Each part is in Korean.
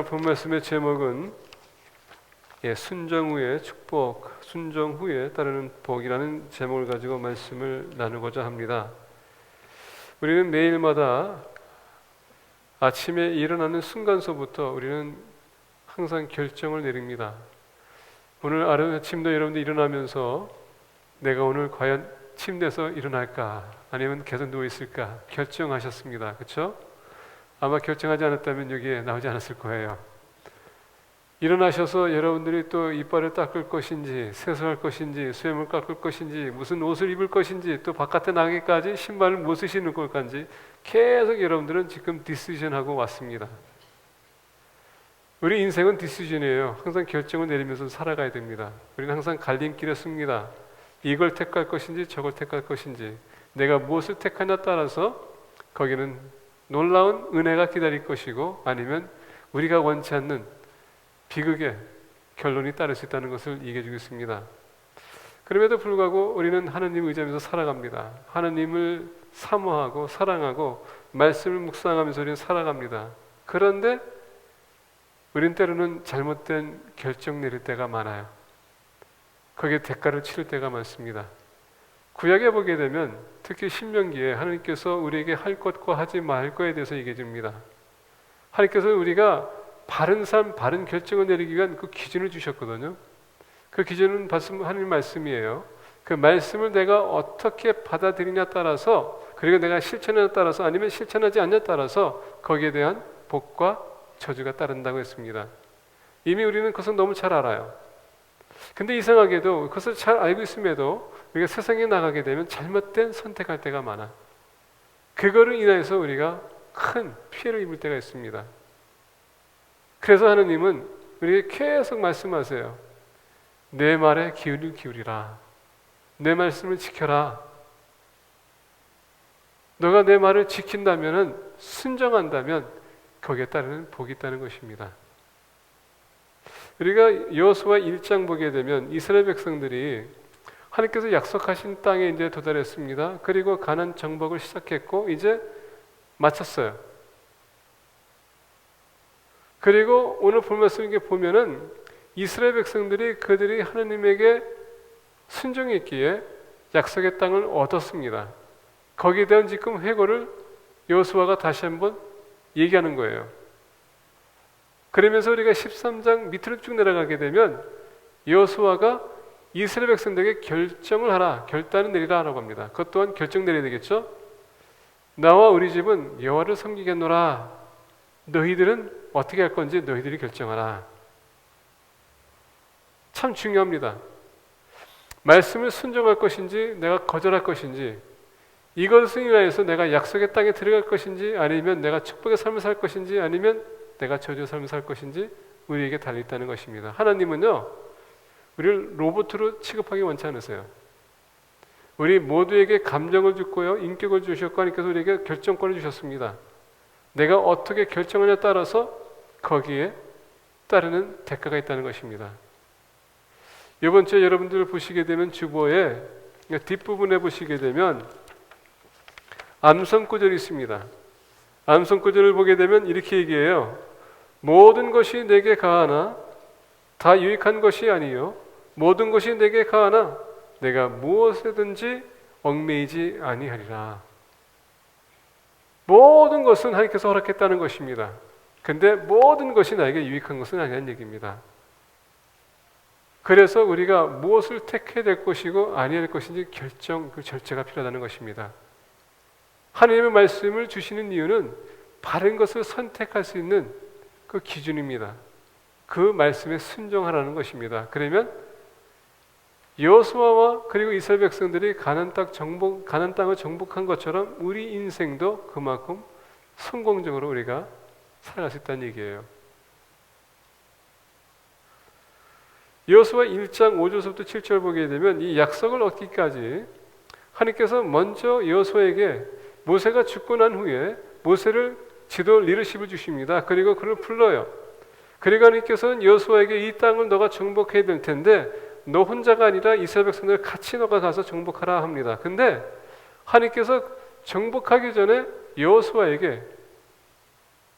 오늘 본 말씀의 제목은 순종 후의 축복, 순종 후에 따르는 복이라는 제목을 가지고 말씀을 나누고자 합니다. 우리는 매일마다 아침에 일어나는 순간서부터 우리는 항상 결정을 내립니다. 오늘 아침도 여러분들 일어나면서 내가 오늘 과연 침대에서 일어날까 아니면 계속 누워있을까 결정하셨습니다. 그렇죠? 아마 결정하지 않았다면 여기에 나오지 않았을 거예요. 일어나셔서 여러분들이 또 이빨을 닦을 것인지, 세수할 것인지, 수염을 깎을 것인지, 무슨 옷을 입을 것인지, 또 바깥에 나가기까지 신발을 무엇을 신을 것인지 계속 여러분들은 지금 디시전하고 왔습니다. 우리 인생은 디시전이에요. 항상 결정을 내리면서 살아가야 됩니다. 우리는 항상 갈림길에 씁니다. 이걸 택할 것인지 저걸 택할 것인지, 내가 무엇을 택하냐에 따라서 거기는 놀라운 은혜가 기다릴 것이고 아니면 우리가 원치 않는 비극의 결론이 따를 수 있다는 것을 얘기해 주겠습니다. 그럼에도 불구하고 우리는 하나님을 의지하면서 살아갑니다. 하나님을 사모하고 사랑하고 말씀을 묵상하면서 우리는 살아갑니다. 그런데 우린 때로는 잘못된 결정 내릴 때가 많아요. 거기에 대가를 치를 때가 많습니다. 구약에 보게 되면 특히 신명기에 하나님께서 우리에게 할 것과 하지 말 것에 대해서 얘기해 줍니다. 하나님께서 우리가 바른 삶, 바른 결정을 내리기 위한 그 기준을 주셨거든요. 그 기준은 하나님 말씀이에요. 그 말씀을 내가 어떻게 받아들이냐에 따라서, 그리고 내가 실천하냐에 따라서 아니면 실천하지 않냐에 따라서 거기에 대한 복과 저주가 따른다고 했습니다. 이미 우리는 그것을 너무 잘 알아요. 근데 이상하게도 그것을 잘 알고 있음에도 우리가 세상에 나가게 되면 잘못된 선택할 때가 많아. 그거를 인하여서 우리가 큰 피해를 입을 때가 있습니다. 그래서 하나님은 우리에게 계속 말씀하세요. 내 말에 귀를 기울이라. 내 말씀을 지켜라. 너가 내 말을 지킨다면, 순종한다면 거기에 따르는 복이 있다는 것입니다. 우리가 여호수아 1장 보게 되면 이스라엘 백성들이 하나님께서 약속하신 땅에 이제 도달했습니다. 그리고 가나안 정복을 시작했고 이제 마쳤어요. 그리고 오늘 본 말씀에 보면은 이스라엘 백성들이 그들이 하나님에게 순종했기에 약속의 땅을 얻었습니다. 거기에 대한 지금 회고를 여호수아가 다시 한번 얘기하는 거예요. 그러면서 우리가 13장 밑으로 쭉 내려가게 되면 여호수아가 이스라엘 백성들에게 결정을 하라, 결단을 내리라 라고 합니다. 그것 또한 결정 내려야 되겠죠? 나와 우리 집은 여호와를 섬기겠노라. 너희들은 어떻게 할 건지 너희들이 결정하라. 참 중요합니다. 말씀을 순종할 것인지 내가 거절할 것인지, 이것을 인하여서 내가 약속의 땅에 들어갈 것인지 아니면 내가 축복의 삶을 살 것인지 아니면 내가 저주의 삶을 살 것인지 우리에게 달려있다는 것입니다. 하나님은요, 우리를 로봇으로 취급하기 원치 않으세요. 우리 모두에게 감정을 주고요, 인격을 주셨고 하나님께서 우리에게 결정권을 주셨습니다. 내가 어떻게 결정하냐에 따라서 거기에 따르는 대가가 있다는 것입니다. 이번 주에 여러분들 보시게 되면 주보에 뒷부분에 보시게 되면 암송 구절이 있습니다. 암송 구절을 보게 되면 이렇게 얘기해요. 모든 것이 내게 가하나 다 유익한 것이 아니요 모든 것이 내게 가하나 내가 무엇에든지 얽매이지 아니하리라. 모든 것은 하나님께서 허락했다는 것입니다. 근데 모든 것이 나에게 유익한 것은 아니라는 얘기입니다. 그래서 우리가 무엇을 택해야 될 것이고 아니해야 될 것인지 결정, 그 절제가 필요하다는 것입니다. 하나님의 말씀을 주시는 이유는 바른 것을 선택할 수 있는 그 기준입니다. 그 말씀에 순종하라는 것입니다. 그러면 여호수아와 그리고 이스라엘 백성들이 가나안 땅을 정복한 것처럼 우리 인생도 그만큼 성공적으로 우리가 살아갈 수 있다는 얘기예요. 여호수아 1장 5절부터 7절 보게 되면 이 약속을 얻기까지 하나님께서 먼저 여호수아에게 모세가 죽고 난 후에 모세를 지도 리더십을 주십니다. 그리고 그를 불러요. 그리고 하나님께서는 여호수아에게 이 땅을 너가 정복해야 될 텐데 너 혼자가 아니라 이스라엘 백성들 같이 너가 가서 정복하라 합니다. 근데 하나님께서 정복하기 전에 여호수아에게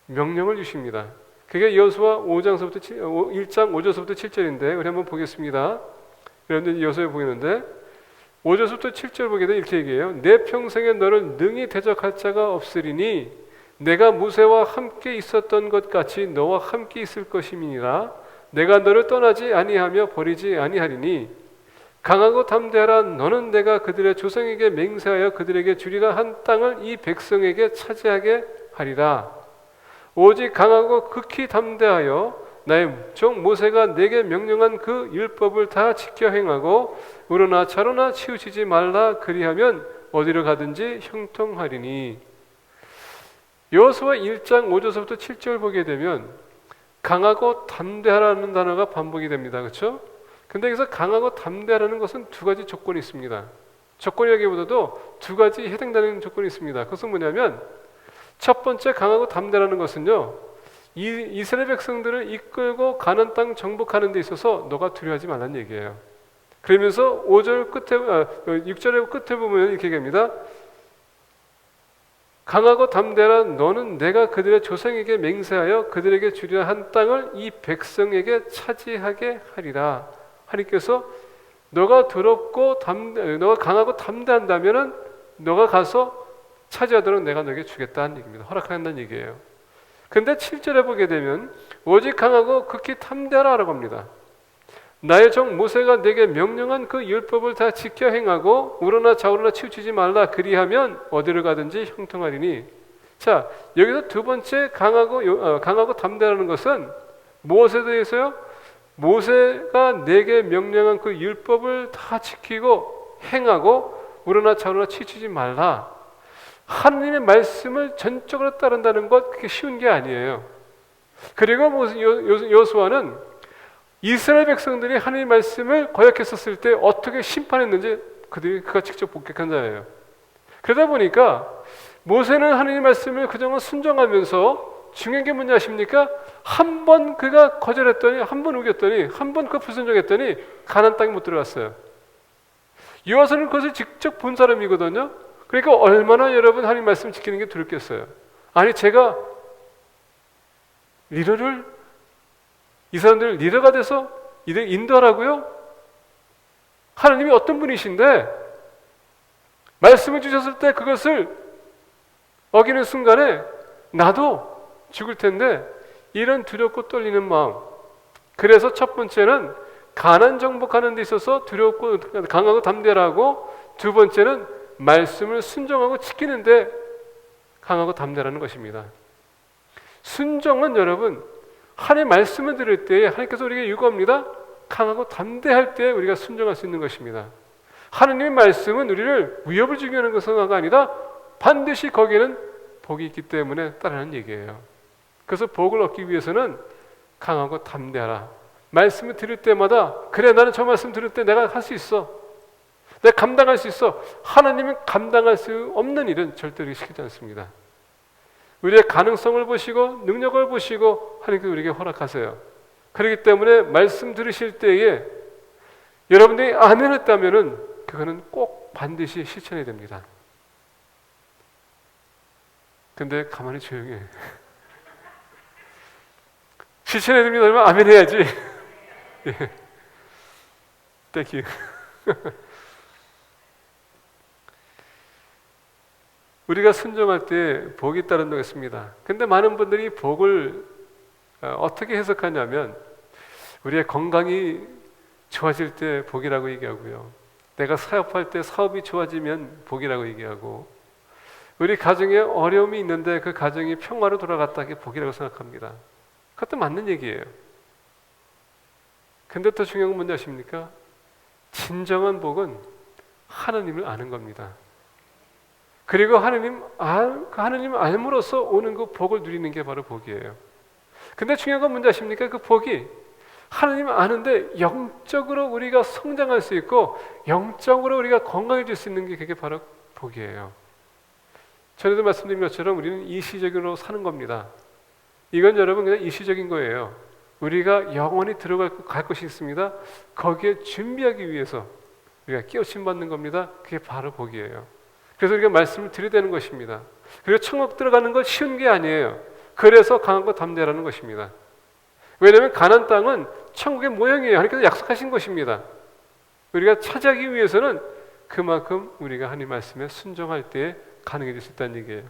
명령을 주십니다. 그게 여호수아 1장 5절부터 7절인데 우리 한번 보겠습니다. 여러분들 여호수아에 보이는데 5절부터 7절 보게 되면 이렇게 얘기해요. 내 평생에 너를 능히 대적할 자가 없으리니 내가 모세와 함께 있었던 것 같이 너와 함께 있을 것임이니라. 내가 너를 떠나지 아니하며 버리지 아니하리니 강하고 담대하라. 너는 내가 그들의 조상에게 맹세하여 그들에게 주리라 한 땅을 이 백성에게 차지하게 하리라. 오직 강하고 극히 담대하여 나의 종 모세가 내게 명령한 그 율법을 다 지켜 행하고 우러나 차로나 치우치지 말라. 그리하면 어디로 가든지 형통하리니. 여호수아 1장 5절부터 7절 보게 되면 강하고 담대하라는 단어가 반복이 됩니다. 그렇죠? 근데 여기서 강하고 담대하라는 것은 두 가지 조건이 있습니다. 조건이라기보다도 두 가지 해당되는 조건이 있습니다. 그것은 뭐냐면 첫 번째 강하고 담대하라는 것은요, 이스라엘 백성들을 이끌고 가나안 땅 정복하는 데 있어서 너가 두려워하지 말라는 얘기예요. 그러면서 6절의 끝에 보면 이렇게 얘기합니다. 강하고 담대하라. 너는 내가 그들의 조상에게 맹세하여 그들에게 주리라 한 땅을 이 백성에게 차지하게 하리라. 하나님께서 너가 너가 강하고 담대한다면은 너가 가서 차지하도록 내가 너에게 주겠다는 얘기입니다. 허락한다는 얘기예요. 근데 7절에 보게 되면 오직 강하고 극히 담대하라고 합니다. 나의 종 모세가 내게 명령한 그 율법을 다 지켜 행하고 우러나 좌우러나 치우치지 말라. 그리하면 어디를 가든지 형통하리니. 자, 여기서 두 번째 강하고 담대하라는 것은 무엇에 대해서요? 모세가 내게 명령한 그 율법을 다 지키고 행하고 우러나 좌우러나 치우치지 말라. 하나님의 말씀을 전적으로 따른다는 것, 그게 쉬운 게 아니에요. 그리고 여호수아는 이스라엘 백성들이 하나님의 말씀을 거역했었을 때 어떻게 심판했는지 그가 직접 목격한 자예요. 그러다 보니까 모세는 하나님의 말씀을 그동안 순종하면서 중요한 게 뭔지 아십니까? 한 번 그가 거절했더니, 한 번 우겼더니, 한 번 그 불순종했더니 가나안 땅에 못 들어갔어요. 여호수아는 그것을 직접 본 사람이거든요. 그러니까 얼마나 여러분 하나님 말씀 지키는 게 두렵겠어요. 아니 제가 이 사람들을 리더가 돼서 이들 인도하라고요? 하나님이 어떤 분이신데 말씀을 주셨을 때 그것을 어기는 순간에 나도 죽을 텐데, 이런 두렵고 떨리는 마음. 그래서 첫 번째는 가나안 정복하는 데 있어서 두렵고 강하고 담대하고, 두 번째는 말씀을 순종하고 지키는데 강하고 담대라는 것입니다. 순종은 여러분, 하나님의 말씀을 들을 때 하나님께서 우리에게 요구합니다. 강하고 담대할 때 우리가 순종할 수 있는 것입니다. 하나님의 말씀은 우리를 위협을 주게 하는 것은 아니라 반드시 거기에는 복이 있기 때문에 따르는 얘기예요. 그래서 복을 얻기 위해서는 강하고 담대하라. 말씀을 들을 때마다 그래, 나는 저 말씀 들을 때 내가 할 수 있어, 내가 감당할 수 있어. 하나님은 감당할 수 없는 일은 절대로 시키지 않습니다. 우리의 가능성을 보시고 능력을 보시고 하나님께서 우리에게 허락하세요. 그렇기 때문에 말씀 들으실 때에 여러분들이 아멘 했다면은 그거는 꼭 반드시 실천해야 됩니다. 근데 가만히 조용해. 실천해야 됩니다. 그러면 아멘 해야지. 예. 땡큐. 우리가 순종할 때 복이 따른다고 했습니다. 근데 많은 분들이 복을 어떻게 해석하냐면 우리의 건강이 좋아질 때 복이라고 얘기하고요, 내가 사업할 때 사업이 좋아지면 복이라고 얘기하고, 우리 가정에 어려움이 있는데 그 가정이 평화로 돌아갔다, 그게 복이라고 생각합니다. 그것도 맞는 얘기예요. 근데 더 중요한 건 뭔지 아십니까? 진정한 복은 하나님을 아는 겁니다. 그리고 하나님 알므로써 오는 그 복을 누리는 게 바로 복이에요. 근데 중요한 건 뭔지 아십니까? 그 복이 하나님 아는데 영적으로 우리가 성장할 수 있고 영적으로 우리가 건강해질 수 있는 게 그게 바로 복이에요. 전에도 말씀드린 것처럼 우리는 일시적으로 사는 겁니다. 이건 여러분 그냥 일시적인 거예요. 우리가 영원히 들어갈 것이 있습니다. 거기에 준비하기 위해서 우리가 깨우침 받는 겁니다. 그게 바로 복이에요. 그래서 우리가 말씀을 들이대는 것입니다. 그리고 천국 들어가는 건 쉬운 게 아니에요. 그래서 강하고 담대하라는 것입니다. 왜냐하면 가나안 땅은 천국의 모형이에요. 하나님께서 약속하신 것입니다. 우리가 차지하기 위해서는 그만큼 우리가 하나님 말씀에 순종할 때에 가능해질 수 있다는 얘기예요.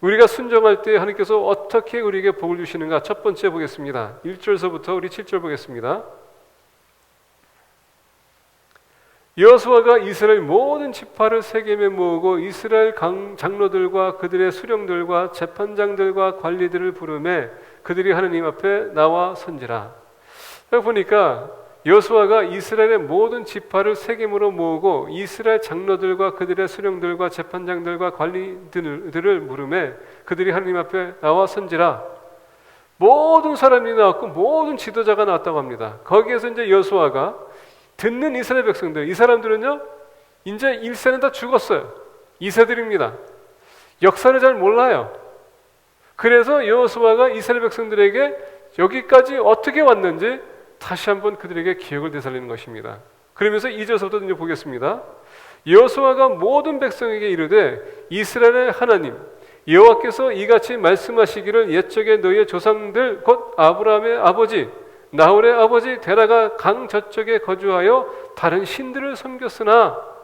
우리가 순종할 때 하나님께서 어떻게 우리에게 복을 주시는가? 첫 번째 보겠습니다. 1절서부터 우리 7절 보겠습니다. 여호수아가 이스라엘 모든 지파를 세겜에 모으고 이스라엘 장로들과 그들의 수령들과 재판장들과 관리들을 부르매 그들이 하느님 앞에 나와 선지라. 보니까 여호수아가 이스라엘의 모든 지파를 세겜으로 모으고 이스라엘 장로들과 그들의 수령들과 재판장들과 관리들을 부르매 그들이 하느님 앞에 나와 선지라. 모든 사람이 나왔고 모든 지도자가 나왔다고 합니다. 거기에서 이제 여호수아가 듣는 이스라엘 백성들, 이 사람들은요 이제 1세는 다 죽었어요. 2세들입니다. 역사를 잘 몰라요. 그래서 여호수아가 이스라엘 백성들에게 여기까지 어떻게 왔는지 다시 한번 그들에게 기억을 되살리는 것입니다. 그러면서 2절부터 이제 보겠습니다. 여호수아가 모든 백성에게 이르되 이스라엘의 하나님 여호와께서 이같이 말씀하시기를 옛적에 너희의 조상들 곧 아브라함의 아버지 나홀의 아버지 데라가 강 저쪽에 거주하여 다른 신들을 섬겼으나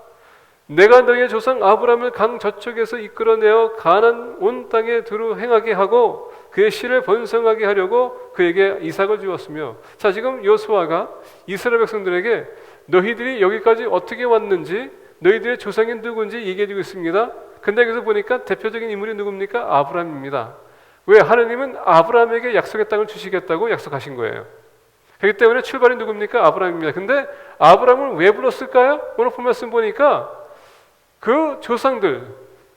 내가 너희의 조상 아브라함을 강 저쪽에서 이끌어내어 가나안 온 땅에 두루 행하게 하고 그의 씨를 번성하게 하려고 그에게 이삭을 주었으며. 자, 지금 여호수아가 이스라엘 백성들에게 너희들이 여기까지 어떻게 왔는지 너희들의 조상이 누군지 얘기해주고 있습니다. 근데 여기서 보니까 대표적인 인물이 누굽니까? 아브라함입니다. 왜? 하나님은 아브라함에게 약속의 땅을 주시겠다고 약속하신 거예요. 그렇기 때문에 출발이 누굽니까? 아브라함입니다. 근데 아브라함을 왜 불렀을까요? 오늘 본 말씀 보니까 그 조상들,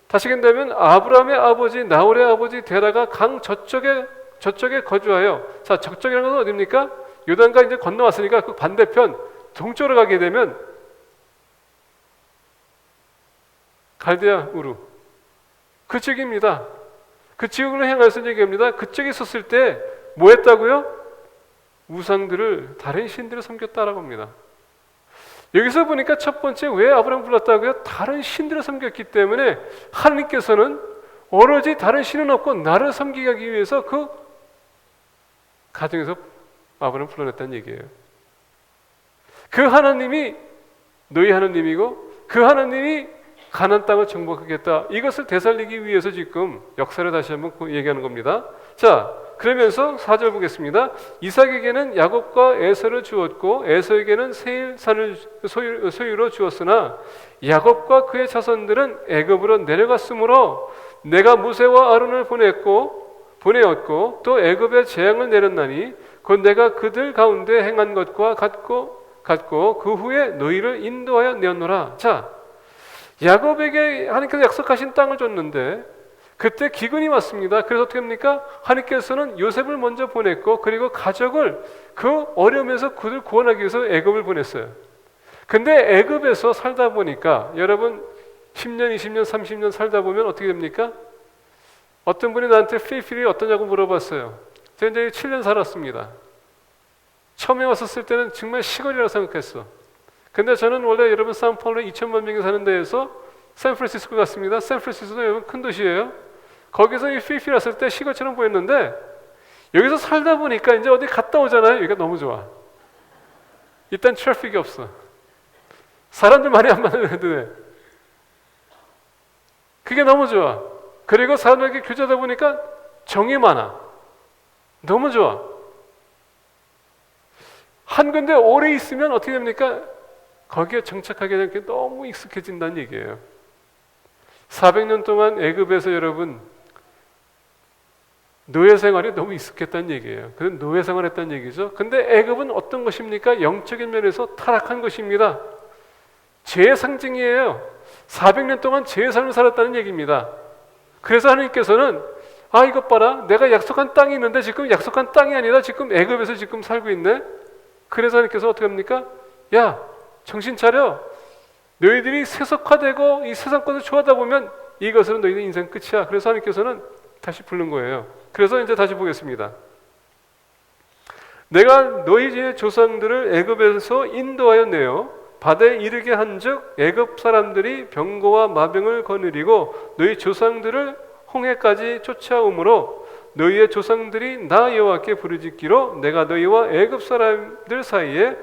다시 얘기하면 아브라함의 아버지 나홀의 아버지 데라가 강 저쪽에 거주하여. 자, 저쪽이라는 것은 어디입니까? 요단강 이제 건너왔으니까 그 반대편 동쪽으로 가게 되면 갈대아 우루 그쪽입니다. 그 지역으로 향해서 얘기합니다. 그쪽에 있었을 때 뭐 했다고요? 우상들을, 다른 신들을 섬겼다라고 합니다. 여기서 보니까 첫 번째 왜 아브라함을 불렀다고요? 다른 신들을 섬겼기 때문에 하나님께서는 오로지 다른 신은 없고 나를 섬기기 하기 위해서 그 가정에서 아브라함을 불러냈다는 얘기예요. 그 하나님이 너희 하나님이고 그 하나님이 가나안 땅을 정복하겠다. 이것을 되살리기 위해서 지금 역사를 다시 한번 얘기하는 겁니다. 자, 그러면서 4절 보겠습니다. 이삭에게는 야곱과 에서를 주었고 에서에게는 세일산을 소유로 주었으나 야곱과 그의 자손들은 애굽으로 내려갔으므로 내가 모세와 아론을 보내었고 또 애굽에 재앙을 내렸나니 곧 내가 그들 가운데 행한 것과 같고 그 후에 너희를 인도하여 내었노라. 자, 야곱에게 하나님께서 약속하신 땅을 줬는데 그때 기근이 왔습니다. 그래서 어떻게 합니까? 하나님께서는 요셉을 먼저 보냈고 그리고 가족을 그 어려움에서 그들 구원하기 위해서 애굽을 보냈어요. 근데 애굽에서 살다 보니까 여러분 10년, 20년, 30년 살다 보면 어떻게 됩니까? 어떤 분이 나한테 필리핀이 어떠냐고 물어봤어요. 제가 이제 7년 살았습니다. 처음에 왔었을 때는 정말 시골이라고 생각했어. 근데 저는 원래 여러분 사우파울로 2천만 명이 사는 데에서 샌프란시스코 갔습니다. 샌프란시스코도 여러분 큰 도시예요. 거기서 이 필리핀 왔을 때 시골처럼 보였는데 여기서 살다 보니까 이제 어디 갔다 오잖아요. 여기가 너무 좋아. 일단 트래픽이 없어. 사람들 많이 안 만나는데 돼. 그게 너무 좋아. 그리고 사람들에게 교제하다 보니까 정이 많아. 너무 좋아. 한 군데 오래 있으면 어떻게 됩니까? 거기에 정착하게 되는 게 너무 익숙해진다는 얘기예요. 400년 동안 애굽에서 여러분 노예 생활이 너무 익숙했다는 얘기예요. 그래서 노예 생활했다는 얘기죠. 근데 애굽은 어떤 것입니까? 영적인 면에서 타락한 것입니다. 죄의 상징이에요. 400년 동안 죄의 삶을 살았다는 얘기입니다. 그래서 하나님께서는 이것 봐라, 내가 약속한 땅이 있는데 지금 약속한 땅이 아니라 지금 애굽에서 지금 살고 있네. 그래서 하나님께서 어떻게 합니까? 야, 정신 차려. 너희들이 세속화되고 이 세상 것을 좋아하다 보면 이것은 너희들 인생 끝이야. 그래서 하나님께서는 다시 부른 거예요. 그래서 이제 다시 보겠습니다. 내가 너희의 조상들을 애굽에서 인도하여 내어 바다에 이르게 한즉 애굽 사람들이 병거와 마병을 거느리고 너희 조상들을 홍해까지 쫓아오므로 너희의 조상들이 나 여호와께 부르짖기로 내가 너희와 애굽 사람들 사이에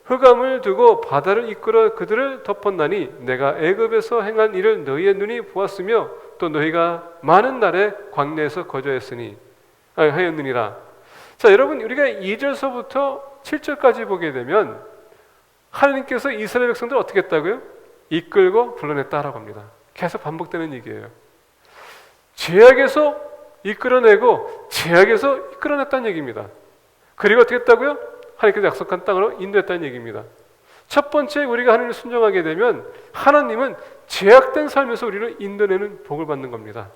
흑암을 두고 바다를 이끌어 그들을 덮었나니 내가 애굽에서 행한 일을 너희의 눈이 보았으며 또 너희가 많은 날에 광야에서 하였느니라. 자, 여러분, 우리가 2절서부터 7절까지 보게 되면 하나님께서 이스라엘 백성들을 어떻게 했다고요? 이끌고 불러냈다라고 합니다. 계속 반복되는 얘기예요. 죄악에서 이끌어내고 죄악에서 이끌어냈다는 얘기입니다. 그리고 어떻게 했다고요? 하나님께서 약속한 땅으로 인도했다는 얘기입니다. 첫 번째, 우리가 하나님을 순종하게 되면 하나님은 죄악된 삶에서 우리를 인도내는 복을 받는 겁니다.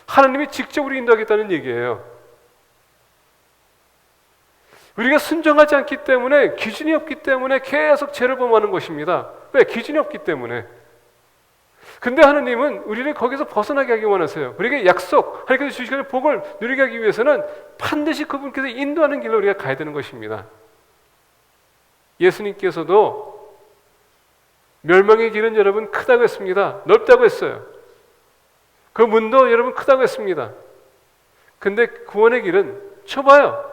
하나님이 직접 우리 인도하겠다는 얘기예요. 우리가 순종하지 않기 때문에, 기준이 없기 때문에 계속 죄를 범하는 것입니다. 왜? 기준이 없기 때문에. 근데 하나님은 우리를 거기서 벗어나게 하기 원하세요. 우리에게 약속, 하나님께서 주시는 복을 누리게 하기 위해서는 반드시 그분께서 인도하는 길로 우리가 가야 되는 것입니다. 예수님께서도 멸망의 길은 여러분 크다고 했습니다. 넓다고 했어요. 그 문도 여러분 크다고 했습니다. 근데 구원의 길은 좁아요.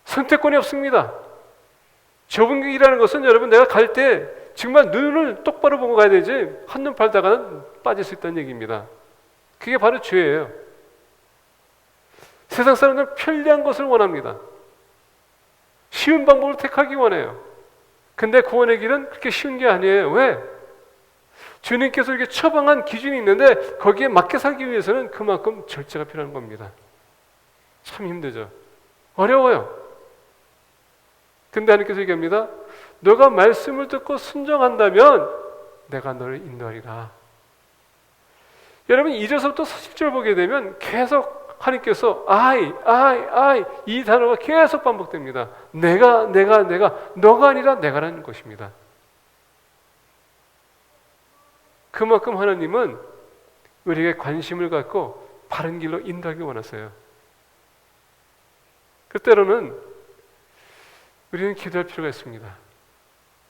선택권이 없습니다. 좁은 길이라는 것은 여러분 내가 갈 때 정말 눈을 똑바로 보고 가야 되지 한눈 팔다가는 빠질 수 있다는 얘기입니다. 그게 바로 죄예요. 세상 사람들은 편리한 것을 원합니다. 쉬운 방법을 택하기 원해요. 근데 구원의 길은 그렇게 쉬운 게 아니에요. 왜? 주님께서 이렇게 처방한 기준이 있는데 거기에 맞게 살기 위해서는 그만큼 절제가 필요한 겁니다. 참 힘들죠. 어려워요. 근데 하나님께서 얘기합니다. 너가 말씀을 듣고 순종한다면 내가 너를 인도하리라. 여러분 2절서부터 10절 보게 되면 계속 하나님께서 I 이 단어가 계속 반복됩니다. 내가 너가 아니라 내가라는 것입니다. 그만큼 하나님은 우리에게 관심을 갖고 바른 길로 인도하기 원하세요. 그 때로는 우리는 기도할 필요가 있습니다.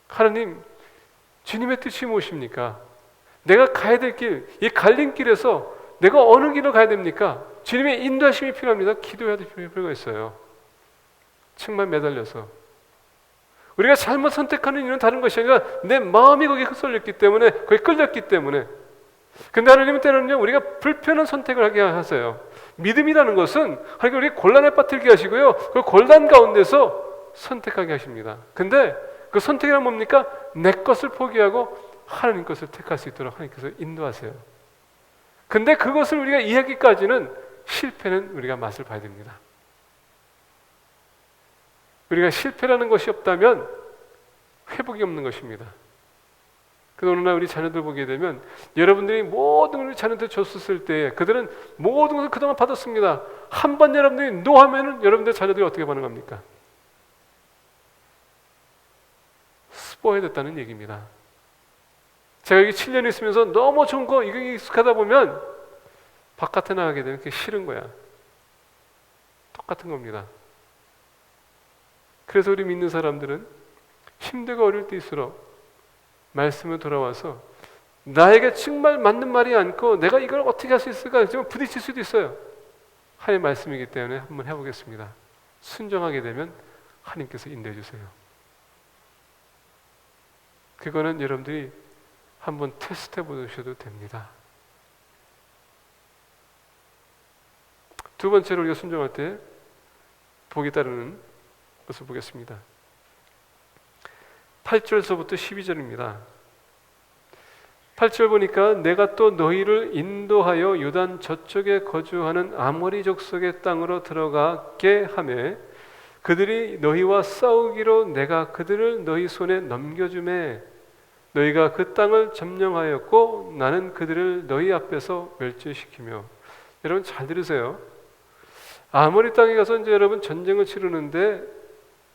하나님, 주님의 뜻이 무엇입니까? 내가 가야 될 길, 이 갈림길에서 내가 어느 길로 가야 됩니까? 주님의 인도하심이 필요합니다. 기도해야 될 필요가 있어요. 책만 매달려서. 우리가 잘못 선택하는 이유는 다른 것이 아니라 내 마음이 거기에 쏠렸기 때문에, 거기에 끌렸기 때문에. 근데 하나님은 때로는요, 우리가 불편한 선택을 하게 하세요. 믿음이라는 것은 하나님 우리 곤란에 빠뜨리게 하시고요, 그 곤란 가운데서 선택하게 하십니다. 근데 그 선택이란 뭡니까? 내 것을 포기하고 하나님 것을 택할 수 있도록 하나님께서 인도하세요. 근데 그것을 우리가 이해하기까지는 실패는 우리가 맛을 봐야 됩니다. 우리가 실패라는 것이 없다면 회복이 없는 것입니다. 그래서 어느 날 우리 자녀들 보게 되면 여러분들이 모든 우리 자녀들 줬을 때 그들은 모든 것을 그동안 받았습니다. 한 번 여러분들이 노하면은 여러분들 자녀들이 어떻게 반응합니까? 스포해졌다는 얘기입니다. 제가 여기 7년 있으면서 너무 좋은 거 이게 익숙하다 보면 바깥에 나가게 되면 그게 싫은 거야. 똑같은 겁니다. 그래서 우리 믿는 사람들은 힘들고 어려울 때일수록 말씀에 돌아와서 나에게 정말 맞는 말이 않고 내가 이걸 어떻게 할 수 있을까 좀 부딪힐 수도 있어요. 하나님의 말씀이기 때문에 한번 해보겠습니다. 순종하게 되면 하나님께서 인도해 주세요. 그거는 여러분들이 한번 테스트해 보셔도 됩니다. 두 번째로 우리가 순종할 때 복이 따르는 것을 보겠습니다. 8절서부터 12절입니다. 8절 보니까 내가 또 너희를 인도하여 요단 저쪽에 거주하는 아모리 족속의 땅으로 들어가게 하매 그들이 너희와 싸우기로 내가 그들을 너희 손에 넘겨주매 너희가 그 땅을 점령하였고 나는 그들을 너희 앞에서 멸절시키며. 여러분 잘 들으세요. 아모리 땅에 가서 이제 여러분 전쟁을 치르는데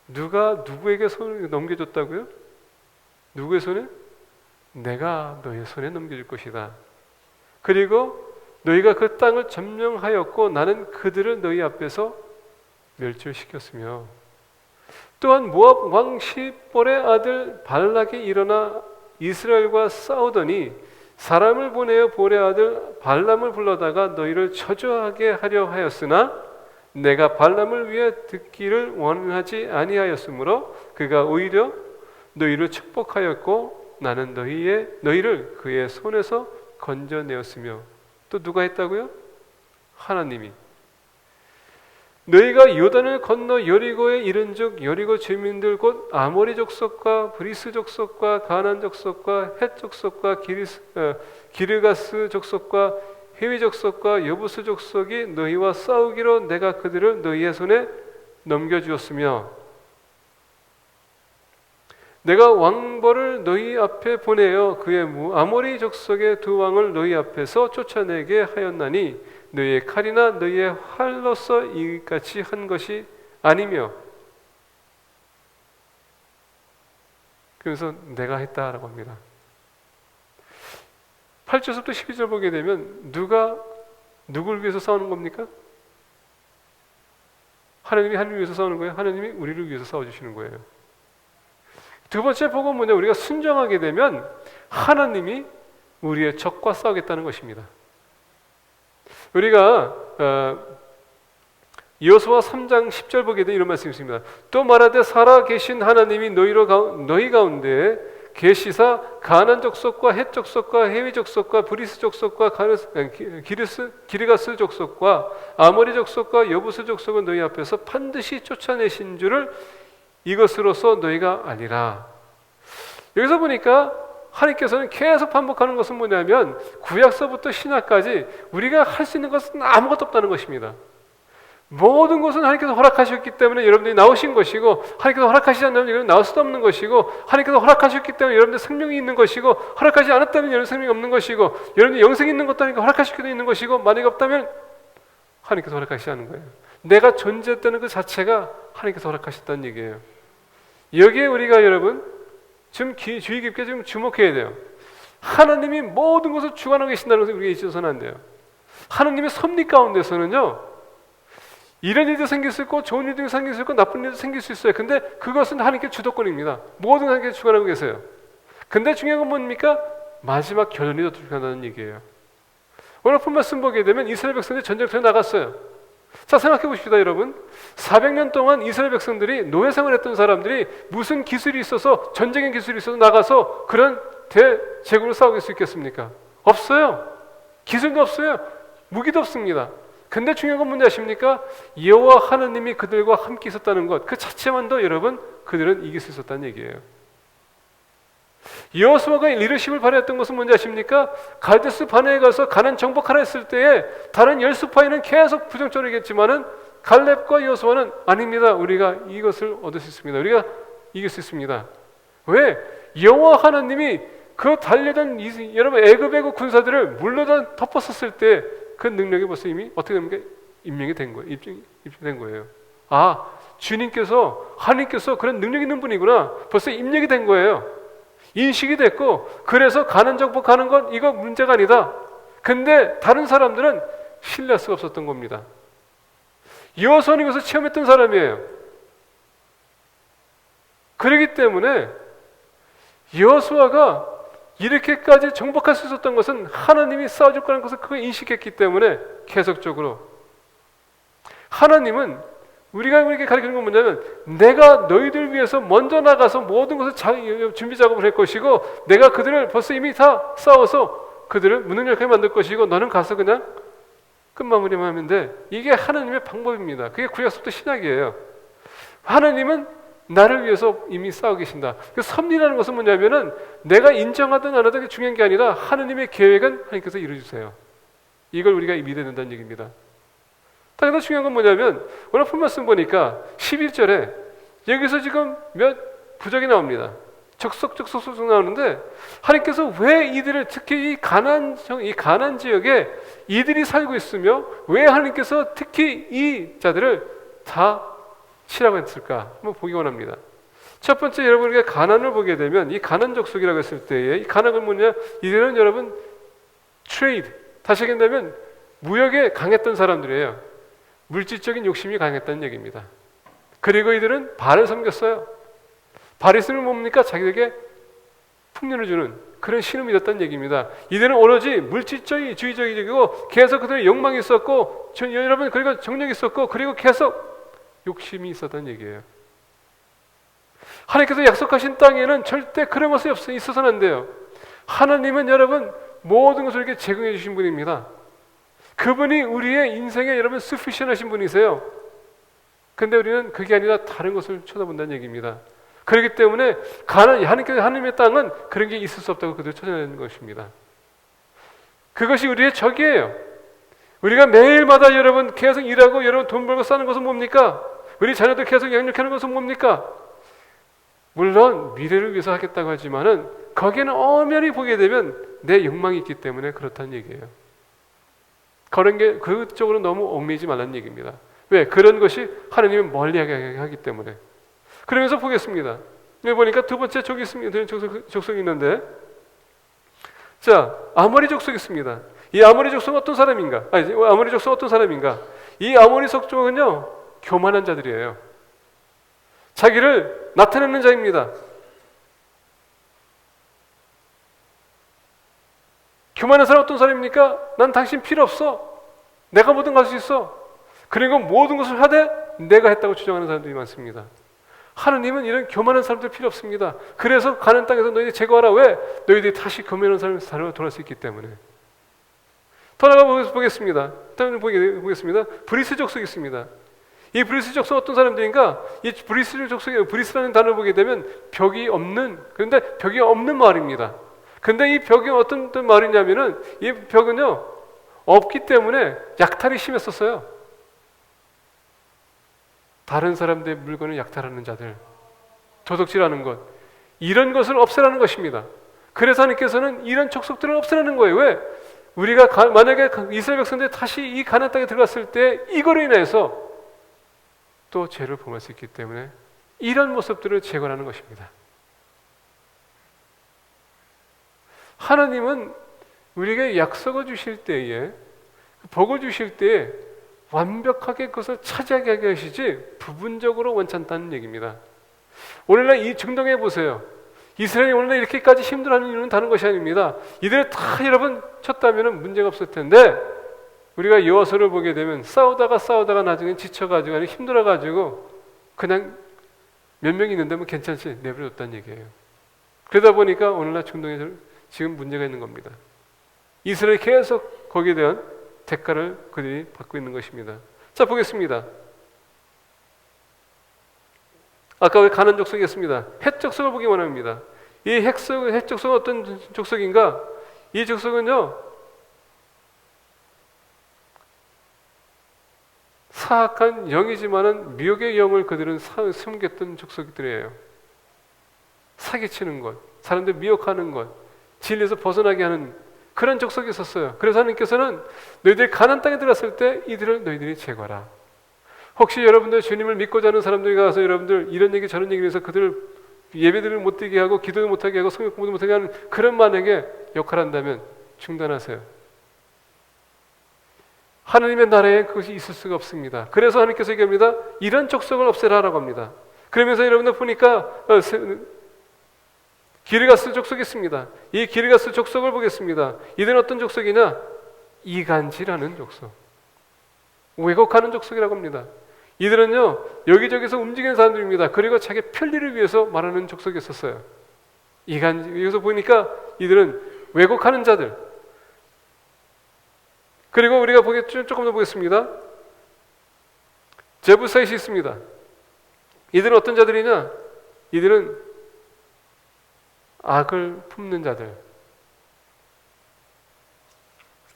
누가 누구에게 손을 넘겨줬다고요? 누구의 손에? 내가 너희 손에 넘겨줄 것이다. 그리고 너희가 그 땅을 점령하였고 나는 그들을 너희 앞에서 멸절시켰으며 또한 모압 왕 시볼의 아들 발락이 일어나 이스라엘과 싸우더니 사람을 보내어 보레 아들 발람을 불러다가 너희를 저주하게 하려 하였으나 내가 발람을 위해 듣기를 원하지 아니하였으므로 그가 오히려 너희를 축복하였고 나는 너희를 그의 손에서 건져내었으며 또 누가 했다고요? 하나님이. 너희가 요단을 건너 여리고에 이른즉 여리고 주민들 곧 아모리 족속과 브리스 족속과 가나안 족속과 헷 족속과 기르가스 족속과 헤위 족속과 여부스 족속이 너희와 싸우기로 내가 그들을 너희의 손에 넘겨주었으며 내가 왕벌을 너희 앞에 보내어 그의 아모리 족속의 두 왕을 너희 앞에서 쫓아내게 하였나니 너희의 칼이나 너희의 활로서 이같이 한 것이 아니며. 그래서 내가 했다라고 합니다. 8절부터 12절 보게 되면 누가 누구를 위해서 싸우는 겁니까? 하나님이 하나님을 위해서 싸우는 거예요? 하나님이 우리를 위해서 싸워주시는 거예요. 두 번째 복은 뭐냐? 우리가 순종하게 되면 하나님이 우리의 적과 싸우겠다는 것입니다. 우리가 여호수아 3장 10절 보게 되면 이런 말씀이 있습니다. 또 말하되 살아계신 하나님이 너희 가운데 계시사 가나안 족속과 헷 족속과 헤위 족속과 브리스 족속과 기르가스 족속과 아모리 족속과 여부스 족속은 너희 앞에서 반드시 쫓아내신 줄을 이것으로서 너희가 아니라. 여기서 보니까 하나님께서는 계속 반복하는 것은 뭐냐면 구약서부터 신약까지 우리가 할 수 있는 것은 아무것도 없다는 것입니다. 모든 것은 하나님께서 허락하셨기 때문에 여러분들이 나오신 것이고, 하나님께서 허락하시지 않으면 여러분 나올 수도 없는 것이고, 하나님께서 허락하셨기 때문에 여러분들 생명이 있는 것이고, 허락하지 않았다면 여러분 생명이 없는 것이고, 여러분들 영생이 있는 것도 아니고 허락하셨기도 있는 것이고, 만약에 없다면 하나님께서 허락하시지 않은 거예요. 내가 존재했다는 그 자체가 하나님께서 허락하셨다는 얘기예요. 여기에 우리가 여러분 좀 주의 깊게 좀 주목해야 돼요. 하나님이 모든 것을 주관하고 계신다는 것을 우리가 잊어서는 안 돼요. 하나님의 섭리 가운데서는요, 이런 일도 생길 수 있고 좋은 일도 생길 수 있고 나쁜 일도 생길 수 있어요. 근데 그것은 하나님께 주도권입니다. 모든 하나님께 주관하고 계세요. 근데 중요한 건 뭡니까? 마지막 결론이 더 중요하다는 얘기예요. 오늘 본 말씀 보게 되면 이스라엘 백성들이 전쟁터에 나갔어요. 자, 생각해 보십시다, 여러분. 400년 동안 이스라엘 백성들이 노예 생활했던 사람들이 무슨 기술이 있어서, 전쟁의 기술이 있어서 나가서 그런 대제국을 싸우길 수 있겠습니까? 없어요. 기술도 없어요. 무기도 없습니다. 근데 중요한 건 뭔지 아십니까? 여호와 하나님이 그들과 함께 있었다는 것, 그 자체만도 여러분 그들은 이길 수 있었다는 얘기예요. 여호수아가 리더십을 발휘했던 것은 뭔지 아십니까? 갈데스 바네에 가서 가나안 정복하라 했을 때에 다른 10수파에는 계속 부정적으로 얘기했지만은 갈렙과 여호수아는 아닙니다. 우리가 이것을 얻을 수 있습니다. 우리가 이길 수 있습니다. 왜? 여호와 하나님이 그 달려던 여러분 애굽의 그 군사들을 물러다 덮었었을 때 그 능력이 벌써 이미 어떻게 됩니까? 임명이 된 거예요. 입증된 거예요. 아, 주님께서, 하나님께서 그런 능력 있는 분이구나. 벌써 입력이 된 거예요. 인식이 됐고, 그래서 가나안 정복하는 건 이거 문제가 아니다. 근데 다른 사람들은 신뢰할 수가 없었던 겁니다. 여호수아는 이것을 체험했던 사람이에요. 그렇기 때문에 여호수아가 이렇게까지 정복할 수 있었던 것은 하나님이 싸워줄 거라는 것을 그걸 인식했기 때문에 계속적으로. 하나님은 우리가 우리에게 가르치는 건 뭐냐면 내가 너희들 위해서 먼저 나가서 모든 것을 준비 작업을 할 것이고, 내가 그들을 벌써 이미 다 싸워서 그들을 무능력하게 만들 것이고, 너는 가서 그냥 끝마무리만 하면 돼. 이게 하나님의 방법입니다. 그게 구약서부터 신약이에요. 하나님은 나를 위해서 이미 싸우고 계신다. 그 섭리라는 것은 뭐냐면은 내가 인정하든 안 하든 중요한 게 아니라 하나님의 계획은 하나님께서 이루어주세요. 이걸 우리가 믿어야 된다는 얘기입니다. 더 중요한 건 뭐냐면 오늘 본 말씀 보니까 11절에 여기서 지금 몇 부족이 나옵니다. 적석 나오는데 하나님께서 왜 이들을, 특히 이 가나안 지역에 이들이 살고 있으며 왜 하나님께서 특히 이 자들을 다 치라고 했을까? 한번 보기 원합니다. 첫 번째, 여러분 우리가 가나안을 보게 되면 이 가나안 족속이라고 했을 때에 이 가나안은 뭐냐? 이들은 여러분 트레이드, 다시 얘기한다면 무역에 강했던 사람들이에요. 물질적인 욕심이 강했다는 얘기입니다. 그리고 이들은 발을 섬겼어요. 발이 쓰는 뭡니까? 자기에게 흉년을 주는 그런 신음이 됐다는 얘기입니다. 이들은 오로지 물질주의적이고 계속 그들의 욕망이 있었고, 여러분 그리고 정력이 있었고, 그리고 계속 욕심이 있었다는 얘기예요. 하나님께서 약속하신 땅에는 절대 그런 것이 있어서는 안 돼요. 하나님은 여러분 모든 것을 이렇게 제공해 주신 분입니다. 그분이 우리의 인생에 여러분 sufficient하신 분이세요. 근데 우리는 그게 아니라 다른 것을 쳐다본다는 얘기입니다. 그렇기 때문에 하나님의 땅은 그런 게 있을 수 없다고 그들 찾아내는 것입니다. 그것이 우리의 적이에요. 우리가 매일마다 여러분 계속 일하고 여러분 돈 벌고 사는 것은 뭡니까? 우리 자녀들 계속 양육하는 것은 뭡니까? 물론 미래를 위해서 하겠다고 하지만은 거기에는 엄연히 보게 되면 내 욕망이 있기 때문에 그렇다는 얘기예요. 그런 게 그쪽으로 너무 얽매이지 말라는 얘기입니다. 왜? 그런 것이 하나님을 멀리하게 하기 때문에. 그러면서 보겠습니다. 여기 보니까 두 번째 족이 있습니다. 족속이 있는데, 자, 아모리 족속이 있습니다. 이 아모리 족속은 어떤 사람인가? 아모리 족속은 어떤 사람인가? 이 아모리 족속은요, 교만한 자들이에요. 자기를 나타내는 자입니다. 교만한 사람 어떤 사람입니까? 난 당신 필요 없어. 내가 뭐든 갈 수 있어. 그리고 모든 것을 하되 내가 했다고 주장하는 사람들이 많습니다. 하느님은 이런 교만한 사람들 필요 없습니다. 그래서 가는 땅에서 너희들 제거하라. 왜? 너희들이 다시 교만한 사람으로 돌아올 수 있기 때문에. 더 나가 보겠습니다. 보겠습니다. 브리스 족속이 있습니다. 이 브리스 족속 어떤 사람들인가? 이 브리스 족속이, 브리스라는 단어를 보게 되면 벽이 없는, 그런데 벽이 없는 마을입니다. 근데 이 벽이 어떤 마을이냐면은 이 벽은요 없기 때문에 약탈이 심했었어요. 다른 사람들의 물건을 약탈하는 자들, 도둑질하는 것, 이런 것을 없애라는 것입니다. 그래서 하나님께서는 이런 족속들을 없애라는 거예요. 왜? 우리가 만약에 이스라엘 백성들이 다시 이 가나안 땅에 들어갔을 때 이거로 인해서 또 죄를 범할 수 있기 때문에 이런 모습들을 제거하는 것입니다. 하나님은 우리에게 약속을 주실 때에, 복을 주실 때에 완벽하게 그것을 차지하게 하게 하시지 부분적으로 원치 않다는 얘기입니다. 오늘날 이 중동에 보세요. 이스라엘이 오늘날 이렇게까지 힘들어하는 이유는 다른 것이 아닙니다. 이들을 다 여러분 쳤다면 문제가 없을 텐데, 우리가 여호수아를 보게 되면 싸우다가 나중에 지쳐가지고 힘들어가지고 그냥 몇 명이 있는데 괜찮지 내버려뒀다는 얘기예요. 그러다 보니까 오늘날 중동에 지금 문제가 있는 겁니다. 이스라엘이 계속 거기에 대한 대가를 그들이 받고 있는 것입니다. 자, 보겠습니다. 아까 가나안 족속이었습니다. 헷 족속을 보기 원합니다. 이 헷 족속은 어떤 족속인가? 이 족속은요, 사악한 영이지만은 미혹의 영을 그들은 숨겼던 족속들이에요. 사기치는 것, 사람들 미혹하는 것, 진리에서 벗어나게 하는 그런 족속이 있었어요. 그래서 하나님께서는 너희들이 가나안 땅에 들어갔을 때 이들을 너희들이 제거하라. 혹시 여러분들 주님을 믿고자 하는 사람들이 가서 여러분들 이런 얘기 저런 얘기를 해서 그들을 예배들을 못 드리게 하고 기도를 못하게 하고 성경 공부도 못하게 하는 그런 만약에 역할을 한다면 중단하세요. 하나님의 나라에 그것이 있을 수가 없습니다. 그래서 하나님께서 얘기합니다. 이런 족속을 없애라라고 합니다. 그러면서 여러분들 보니까 기르가스 족속이 있습니다. 이 기르가스 족속을 보겠습니다. 이들은 어떤 족속이냐? 이간질하는 족속, 왜곡하는 족속이라고 합니다. 이들은요 여기저기서 움직이는 사람들입니다. 그리고 자기 편리를 위해서 말하는 족속이 있었어요. 여기서 보니까 이들은 왜곡하는 자들. 그리고 우리가 조금 더 보겠습니다. 제부사잇이 있습니다. 이들은 어떤 자들이냐? 이들은 악을 품는 자들.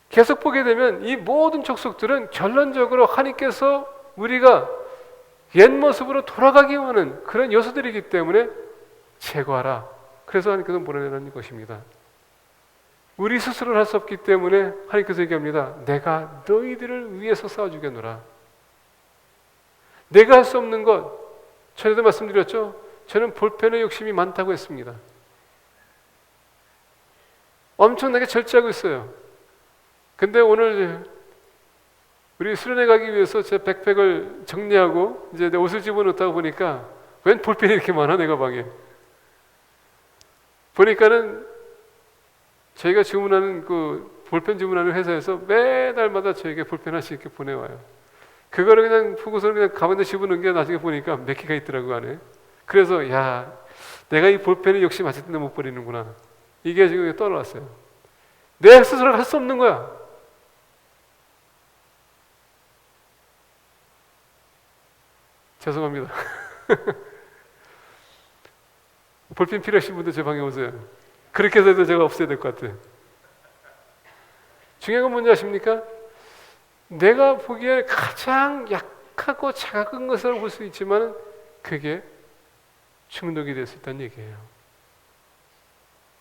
계속 보게 되면 이 모든 족속들은 결론적으로 하나님께서 우리가 옛 모습으로 돌아가기 원하는 그런 요소들이기 때문에 제거하라. 그래서 하나님께서 몰아내라는 것입니다. 우리 스스로는 할 수 없기 때문에 하나님께서 얘기합니다. 내가 너희들을 위해서 싸워주겠노라. 내가 할 수 없는 것, 전에도 말씀드렸죠. 저는 볼펜의 욕심이 많다고 했습니다. 엄청나게 절제하고 있어요. 근데 오늘 우리 수련회 가기 위해서 제 백팩을 정리하고 이제 내 옷을 집어넣다가 보니까 웬 볼펜이 이렇게 많아, 내가 방에. 보니까는 저희가 주문하는 볼펜 주문하는 회사에서 매달마다 저에게 볼펜 하나씩 이렇게 보내와요. 그거를 그냥 보고서 그냥 가방에 집어넣은 게 나중에 보니까 몇 개가 있더라고요, 안에. 그래서 야, 내가 이 볼펜을 역시 맞을 때는 못 버리는구나. 이게 지금 떠올랐어요. 내 스스로 할 수 없는 거야. 죄송합니다. 볼펜 필요하신 분들 제 방에 오세요. 그렇게 해서 제가 없애야 될 것 같아요. 중요한 건 뭔지 아십니까? 내가 보기에 가장 약하고 작은 것을 볼 수 있지만 그게 중독이 될 수 있다는 얘기예요.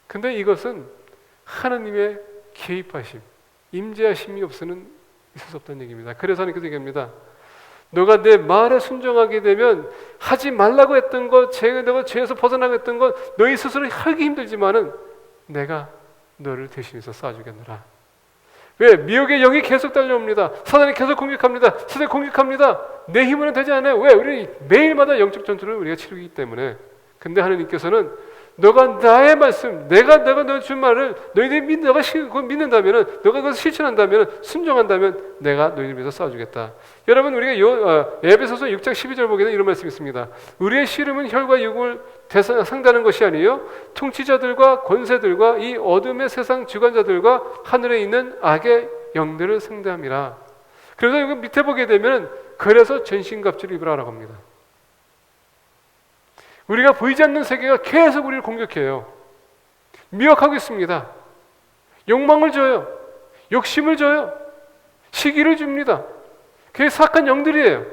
근데 이것은 하나님의 개입하심, 임재하심이 없으면 있을 수 없다는 얘기입니다. 그래서 하나님께서 얘기합니다. 너가 내 말에 순종하게 되면 하지 말라고 했던 것, 내가 죄에서 벗어나고 했던 것 너희 스스로 하기 힘들지만은 내가 너를 대신해서 쌓아주겠노라. 왜? 미혹의 영이 계속 달려옵니다. 사단이 계속 공격합니다. 사단이 공격합니다. 내 힘으로는 되지 않아요. 왜? 우리 매일마다 영적 전투를 우리가 치르기 때문에. 근데 하나님께서는 너가 나의 말씀, 내가 너 준 말을 너희들이 너가 믿는다면은, 너가 그것을 실천한다면은, 순종한다면 내가 너희들 위해서 싸워주겠다. 여러분, 우리가 에베소서 6장 12절 보게 되면 이런 말씀이 있습니다. 우리의 씨름은 혈과 육을 상대하는 것이 아니에요. 통치자들과 권세들과 이 어둠의 세상 주관자들과 하늘에 있는 악의 영들을 상대함이라. 그래서 여기 밑에 보게 되면 그래서 전신갑주를 입으라라고 합니다. 우리가 보이지 않는 세계가 계속 우리를 공격해요. 미혹하고 있습니다. 욕망을 줘요. 욕심을 줘요. 시기를 줍니다. 그게 사악한 영들이에요.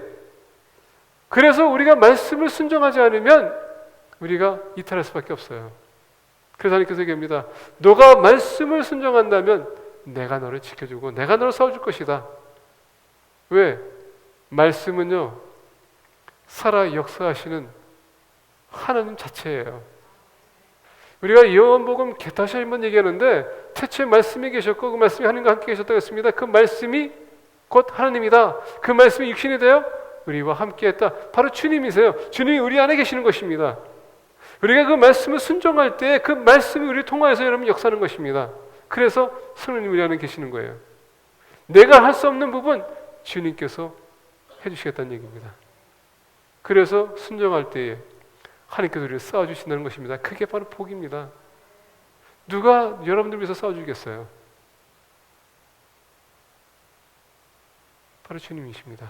그래서 우리가 말씀을 순종하지 않으면 우리가 이탈할 수밖에 없어요. 그래서 하나님께서 얘기합니다. 너가 말씀을 순종한다면 내가 너를 지켜주고 내가 너를 싸워줄 것이다. 왜? 말씀은요, 살아 역사하시는 하나님 자체예요. 우리가 요한복음 다시 한번 얘기하는데 태초에 말씀이 계셨고 그 말씀이 하나님과 함께 계셨다고 했습니다. 그 말씀이 곧 하나님이다. 그 말씀이 육신이 되어 우리와 함께 했다. 바로 주님이세요. 주님이 우리 안에 계시는 것입니다. 우리가 그 말씀을 순종할 때 그 말씀이 우리를 통하여서 여러분 역사하는 것입니다. 그래서 성령님 우리 안에 계시는 거예요. 내가 할 수 없는 부분 주님께서 해주시겠다는 얘기입니다. 그래서 순종할 때에 하나님께서 우리를 싸워주신다는 것입니다. 그게 바로 복입니다. 누가 여러분들 위해서 싸워주겠어요? 바로 주님이십니다.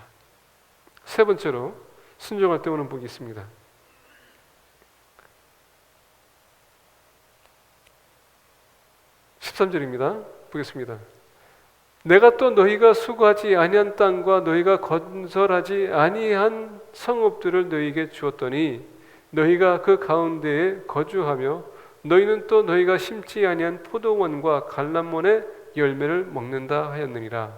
세 번째로 순종할 때 오는 복이 있습니다. 13절입니다. 보겠습니다. 내가 또 너희가 수고하지 아니한 땅과 너희가 건설하지 아니한 성읍들을 너희에게 주었더니 너희가 그 가운데에 거주하며 너희는 또 너희가 심지 아니한 포도원과 갈람몬의 열매를 먹는다 하였느니라.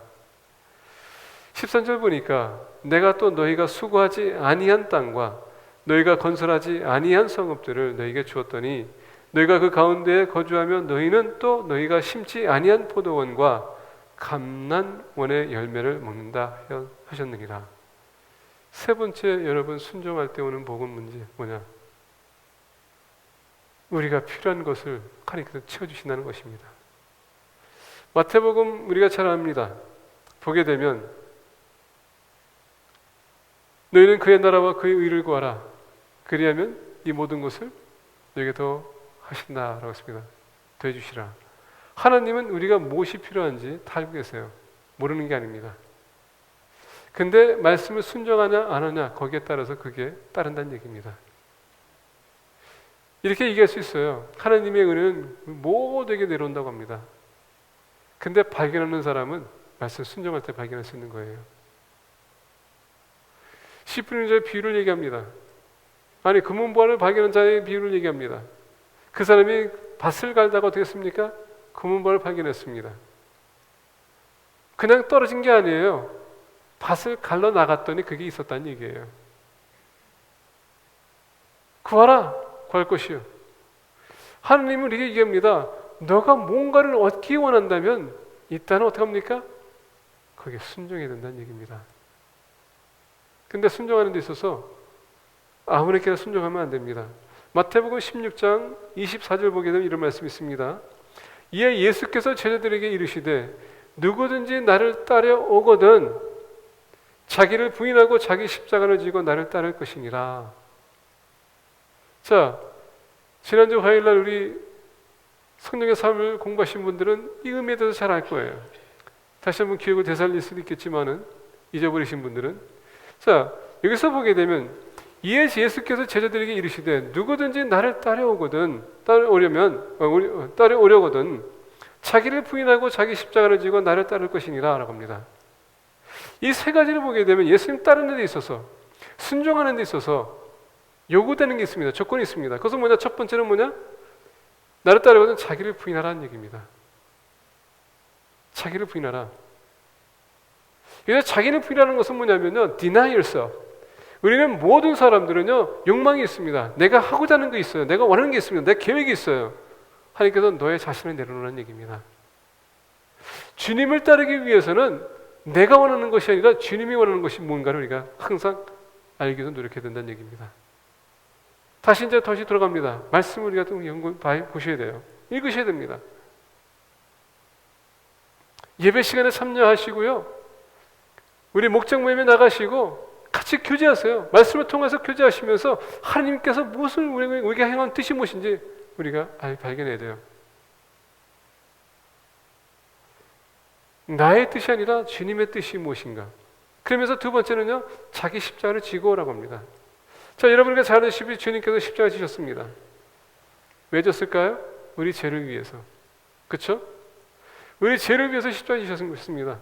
13절 보니까 내가 또 너희가 수고하지 아니한 땅과 너희가 건설하지 아니한 성읍들을 너희에게 주었더니 너희가 그 가운데에 거주하며 너희는 또 너희가 심지 아니한 포도원과 감난원의 열매를 먹는다 하셨느니라. 세 번째, 여러분 순종할 때 오는 복은 뭐냐? 우리가 필요한 것을 하나님께서 채워주신다는 것입니다. 마태복음 우리가 잘 압니다. 보게 되면 너희는 그의 나라와 그의 의를 구하라. 그리하면 이 모든 것을 너희에게 더 하신다라고 했습니다. 더 해주시라. 하나님은 우리가 무엇이 필요한지 다 알고 계세요. 모르는 게 아닙니다. 근데 말씀을 순종하냐 안 하냐 거기에 따라서 그게 따른다는 얘기입니다. 이렇게 얘기할 수 있어요. 하나님의 은혜는 모두에게 내려온다고 합니다. 근데 발견하는 사람은 말씀 순종할 때 발견할 수 있는 거예요. 씨 뿌리는 자의 비유를 얘기합니다. 아니 금은보화를 발견한 자의 비유를 얘기합니다. 그 사람이 밭을 갈다가 어떻게 했습니까? 금은보화를 발견했습니다. 그냥 떨어진 게 아니에요. 밭을 갈러 나갔더니 그게 있었다는 얘기예요. 구하라, 구할 것이요. 하나님은 이렇게 얘기합니다. 너가 뭔가를 얻기 원한다면 일단은 어떻게 합니까? 거기에 순종해야 된다는 얘기입니다. 근데 순종하는 데 있어서 아무렇게나 순종하면 안 됩니다. 마태복음 16장 24절 보게 되면 이런 말씀이 있습니다. 이에 예수께서 제자들에게 이르시되 누구든지 나를 따라오거든 자기를 부인하고 자기 십자가를 지고 나를 따를 것이니라. 자, 지난주 화요일날 우리 성령의 삶을 공부하신 분들은 이 의미에 대해서 잘 알 거예요. 다시 한번 기억을 되살릴 수도 있겠지만은 잊어버리신 분들은, 자, 여기서 보게 되면 이에 예수께서 제자들에게 이르시되 누구든지 나를 따라오려거든 자기를 부인하고 자기 십자가를 지고 나를 따를 것이니라 라고 합니다. 이 세 가지를 보게 되면 예수님 따르는 데 있어서, 순종하는 데 있어서 요구되는 게 있습니다. 조건이 있습니다. 그것은 뭐냐? 첫 번째는 뭐냐? 나를 따르거든 자기를 부인하라는 얘기입니다. 자기를 부인하라. 그래서 자기를 부인하는 것은 뭐냐면요, deny yourself. 우리는 모든 사람들은요, 욕망이 있습니다. 내가 하고자 하는 게 있어요. 내가 원하는 게 있습니다. 내 계획이 있어요. 하나님께서 너의 자신을 내려놓으라는 얘기입니다. 주님을 따르기 위해서는 내가 원하는 것이 아니라 주님이 원하는 것이 뭔가를 우리가 항상 알기 위해서 노력해야 된다는 얘기입니다. 다시 들어갑니다. 말씀을 우리가 또 보셔야 돼요. 읽으셔야 됩니다. 예배 시간에 참여하시고요. 우리 목장 모임에 나가시고 같이 교제하세요. 말씀을 통해서 교제하시면서 하나님께서 무엇을 우리가 행한 뜻이 무엇인지 우리가 발견해야 돼요. 나의 뜻이 아니라 주님의 뜻이 무엇인가. 그러면서 두 번째는요, 자기 십자가를 지고 오라고 합니다. 자, 여러분과 잘 아시다시피 주님께서 십자가 지셨습니다. 왜 졌을까요? 우리 죄를 위해서. 그렇죠? 우리 죄를 위해서 십자가 지셨습니다.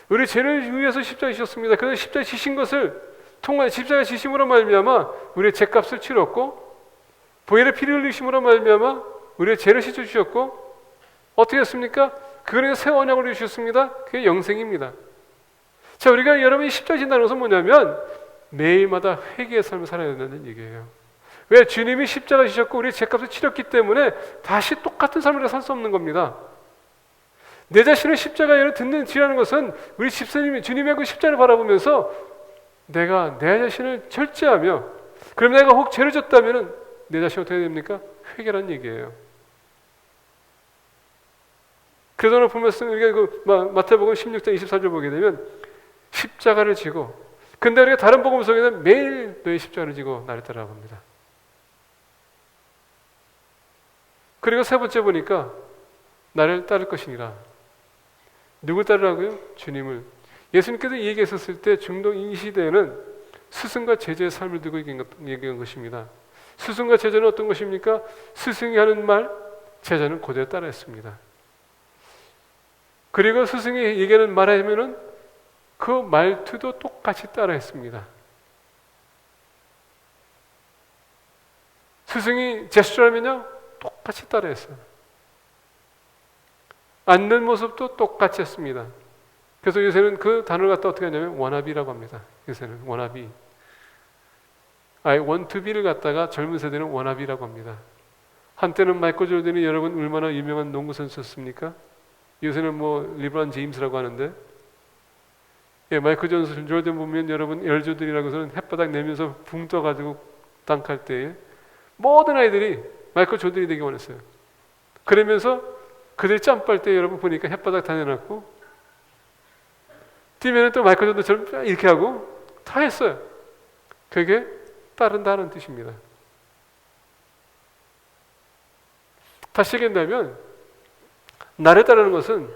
우리 죄를 위해서 십자가 지셨습니다. 그래서 십자가 지신 것을 통해 십자가 지심으로 말미암아 우리의 죄값을 치렀고, 보혈의 피를 흘리심으로 말미암아 우리의 죄를 씻어 주셨고, 어떻게 했습니까? 그거는 새 언약을 주셨습니다. 그게 영생입니다. 자, 우리가 여러분이 십자가 진다는 것은 뭐냐면 매일마다 회개의 삶을 살아야 된다는 얘기예요. 왜? 주님이 십자가 지셨고 우리의 죄값을 치렀기 때문에 다시 똑같은 삶을 살 수 없는 겁니다. 내 자신을 십자가에 지라는 것은 우리 집사님이 주님의 그 십자가를 바라보면서 내가 내 자신을 절제하며, 그럼 내가 혹 죄를 졌다면 내 자신이 어떻게 됩니까? 회개라는 얘기예요. 그래서 오늘 보면서 우리가 그 마태복음 16장 24절 보게 되면 십자가를 지고, 근데 우리가 다른 복음 속에는 매일 너의 십자가를 지고 나를 따라가 봅니다. 그리고 세 번째 보니까 나를 따를 것이니라. 누굴 따르라고요? 주님을. 예수님께서 얘기했었을 때 중동 이 시대에는 스승과 제자의 삶을 두고 얘기한 것입니다. 스승과 제자는 어떤 것입니까? 스승이 하는 말, 제자는 그대로 따라했습니다. 그리고 스승이 얘기하는 말 하면은 그 말투도 똑같이 따라했습니다. 스승이 제스처하면요, 똑같이 따라했어요. 앉는 모습도 똑같이 했습니다. 그래서 요새는 그 단어를 갖다 어떻게 하냐면 워너비라고 합니다. 요새는 워너비. I want to be를 갖다가 젊은 세대는 워너비라고 합니다. 한때는 마이클 조던이 여러분 얼마나 유명한 농구 선수였습니까? 요새는 뭐 리브론 제임스라고 하는데, 예, 마이클 조던 보면 여러분 엘조든이라고 해서는 햇바닥 내면서 붕 떠가지고 땅할 때에 모든 아이들이 마이클 조던이 되기 원했어요. 그러면서 그들이 짬빨 때 여러분 보니까 햇바닥 다 내놨고, 뛰면 또 마이클 조던처럼 이렇게 하고 다 했어요. 그게 따른다는 뜻입니다. 다시 얘기한다면 나를 따르는 것은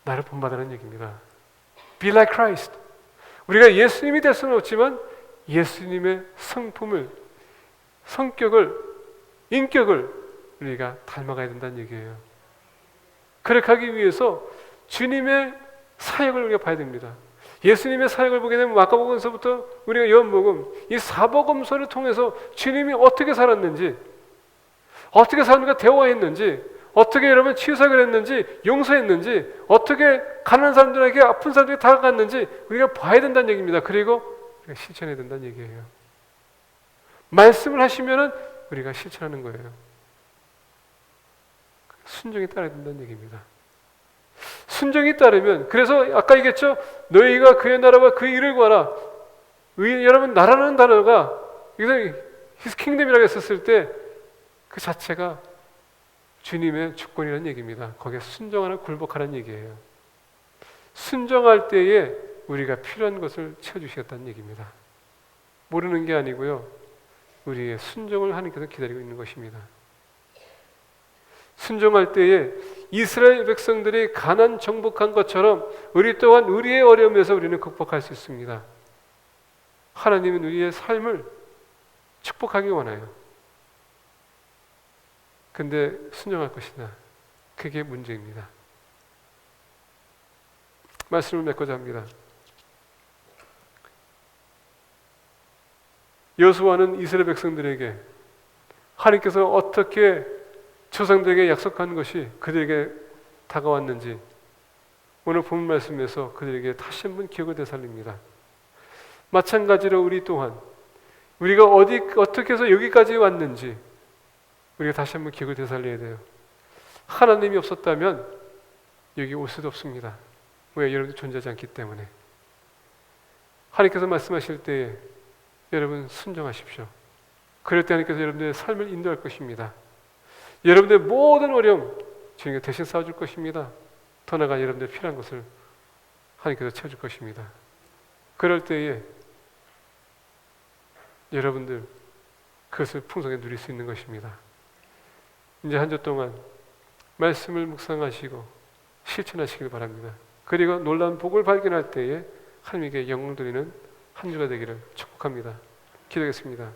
나를 본받으라는 얘기입니다. Be like Christ. 우리가 예수님이 될 수는 없지만 예수님의 성품을, 성격을, 인격을 우리가 닮아가야 된다는 얘기예요. 그렇게 하기 위해서 주님의 사역을 우리가 봐야 됩니다. 예수님의 사역을 보게 되면 마가복음서부터 우리가 요한복음, 이 사복음서를 통해서 주님이 어떻게 살았는지, 어떻게 사람들과 대화했는지, 어떻게 여러분 치유사역을 했는지, 용서했는지, 어떻게 가난한 사람들에게, 아픈 사람들에게 다가갔는지 우리가 봐야 된다는 얘기입니다. 그리고 우리가 실천해야 된다는 얘기예요. 말씀을 하시면은 우리가 실천하는 거예요. 순종에 따라야 된다는 얘기입니다. 순종이 따르면, 그래서 아까 얘기했죠. 너희가 그의 나라와 그 일을 구하라. 여러분 나라는 단어가 His kingdom이라고 했었을 때 그 자체가 주님의 주권이라는 얘기입니다. 거기에 순종하라 굴복하라는 얘기예요. 순종할 때에 우리가 필요한 것을 채워주시겠다는 얘기입니다. 모르는 게 아니고요, 우리의 순종을 하나님께서 기다리고 있는 것입니다. 순종할 때에 이스라엘 백성들이 가나안 정복한 것처럼 우리 또한 우리의 어려움에서 우리는 극복할 수 있습니다. 하나님은 우리의 삶을 축복하기 원해요. 근데 순종할 것이냐, 그게 문제입니다. 말씀을 맺고자 합니다. 여호수아는 이스라엘 백성들에게 하나님께서 어떻게 조상들에게 약속한 것이 그들에게 다가왔는지 오늘 본 말씀에서 그들에게 다시 한번 기억을 되살립니다. 마찬가지로 우리 또한 우리가 어떻게 해서 여기까지 왔는지 우리가 다시 한번 기억을 되살려야 돼요. 하나님이 없었다면 여기 올 수도 없습니다. 왜? 여러분들 존재하지 않기 때문에. 하나님께서 말씀하실 때에 여러분 순종하십시오. 그럴 때 하나님께서 여러분들의 삶을 인도할 것입니다. 여러분들의 모든 어려움 주님께 대신 싸워줄 것입니다. 더 나아가 여러분들 필요한 것을 하나님께서 채워줄 것입니다. 그럴 때에 여러분들 그것을 풍성히 누릴 수 있는 것입니다. 이제 한 주 동안 말씀을 묵상하시고 실천하시길 바랍니다. 그리고 놀라운 복을 발견할 때에 하나님께 영광 드리는 한 주가 되기를 축복합니다. 기도하겠습니다.